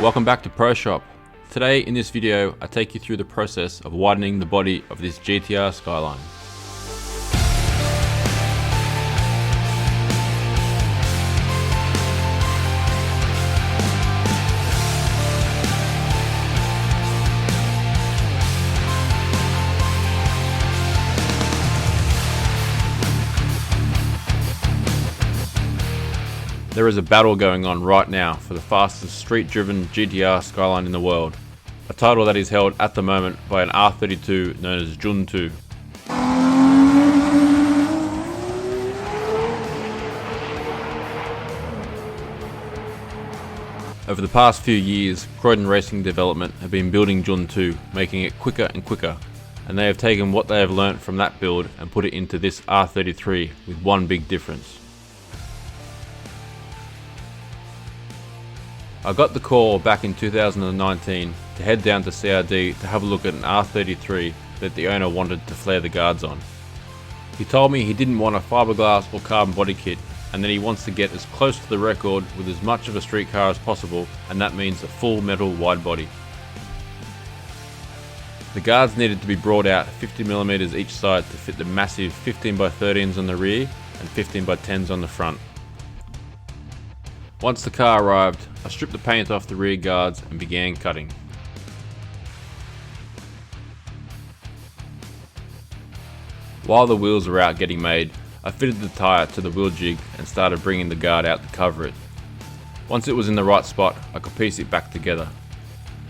welcome back to Pro Shop. Today in this video I take you through the process of widening the body of this GTR Skyline. There is a battle going on right now for the fastest street-driven GTR Skyline in the world, a title that is held at the moment by an R32 known as Jun 2. Over the past few years, Croydon Racing Development have been building Jun 2, making it quicker and quicker, and they have taken what they have learnt from that build and put it into this R33 with one big difference. I got the call back in 2019 to head down to CRD to have a look at an R33 that the owner wanted to flare the guards on. He told me he didn't want a fiberglass or carbon body kit, and that he wants to get as close to the record with as much of a street car as possible, and that means a full metal wide body. The guards needed to be brought out 50mm each side to fit the massive 15x13s on the rear and 15x10s on the front. Once the car arrived, I stripped the paint off the rear guards and began cutting. While the wheels were out getting made, I fitted the tyre to the wheel jig and started bringing the guard out to cover it. Once it was in the right spot, I could piece it back together.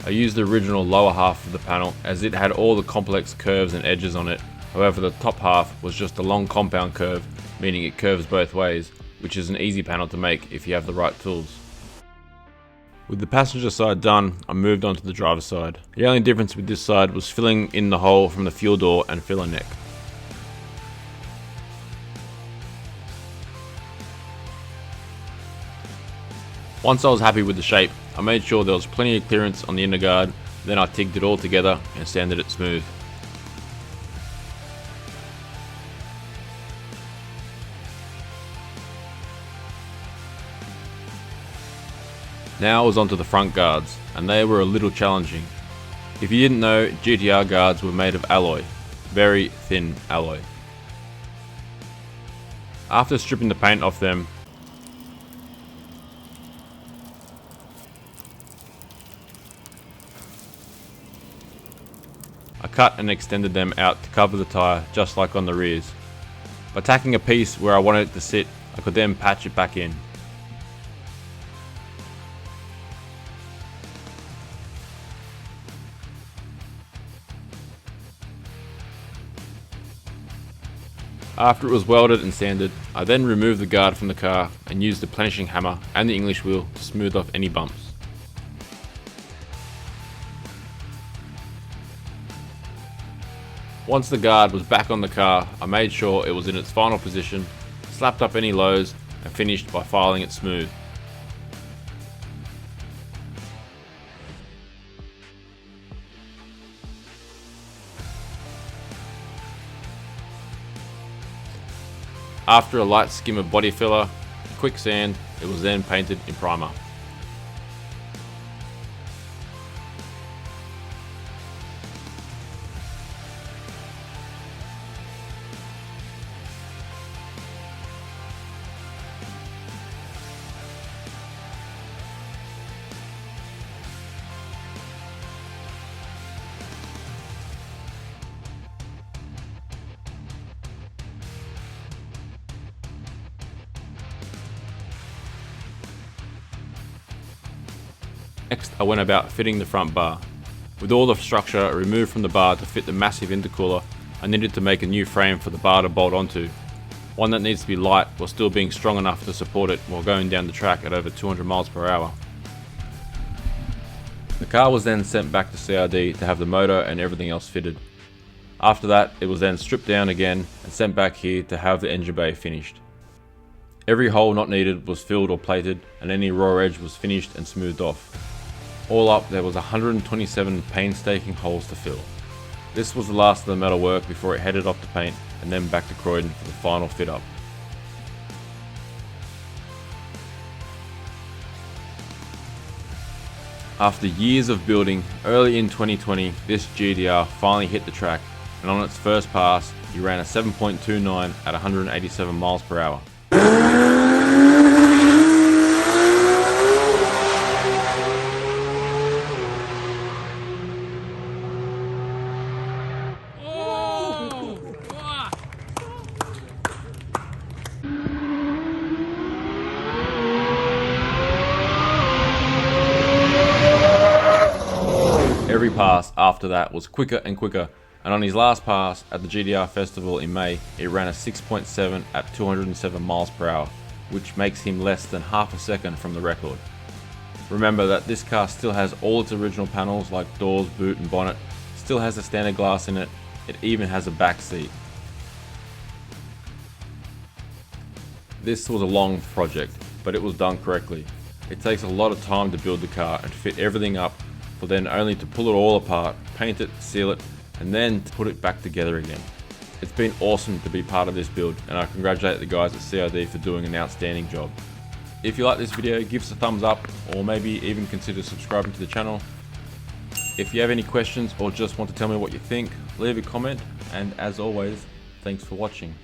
I used the original lower half of the panel as it had all the complex curves and edges on it. However, the top half was just a long compound curve, meaning it curves both ways, which is an easy panel to make if you have the right tools. With the passenger side done, I moved on to the driver's side. The only difference with this side was filling in the hole from the fuel door and filler neck. Once I was happy with the shape, I made sure there was plenty of clearance on the inner guard, then I tigged it all together and sanded it smooth. Now I was onto the front guards, and they were a little challenging. If you didn't know, GTR guards were made of alloy, very thin alloy. After stripping the paint off them, I cut and extended them out to cover the tyre just like on the rears. By tacking a piece where I wanted it to sit, I could then patch it back in. After it was welded and sanded, I then removed the guard from the car and used the plenishing hammer and the English wheel to smooth off any bumps. Once the guard was back on the car, I made sure it was in its final position, slapped up any lows and finished by filing it smooth. After a light skim of body filler, quick sand, it was then painted in primer. Next, I went about fitting the front bar. With all the structure removed from the bar to fit the massive intercooler, I needed to make a new frame for the bar to bolt onto. One that needs to be light while still being strong enough to support it while going down the track at over 200 miles per hour. The car was then sent back to CRD to have the motor and everything else fitted. After that, it was then stripped down again and sent back here to have the engine bay finished. Every hole not needed was filled or plated, and any raw edge was finished and smoothed off. All up, there was 127 painstaking holes to fill. This was the last of the metal work before it headed off to paint and then back to Croydon for the final fit up. After years of building, early in 2020, this GTR finally hit the track, and on its first pass, he ran a 7.29 at 187 miles per hour. Every pass after that was quicker and quicker, and on his last pass at the GTR Festival in May, he ran a 6.7 at 207 miles per hour, which makes him less than half a second from the record. Remember that this car still has all its original panels like doors, boot and bonnet, still has the standard glass in it, it even has a back seat. This was a long project, but it was done correctly. It takes a lot of time to build the car and fit everything up, for then only to pull it all apart, paint it, seal it, and then to put it back together again. It's been awesome to be part of this build, and I congratulate the guys at CID for doing an outstanding job. If you like this video, give us a thumbs up, or maybe even consider subscribing to the channel. If you have any questions or just want to tell me what you think, leave a comment, and as always, thanks for watching.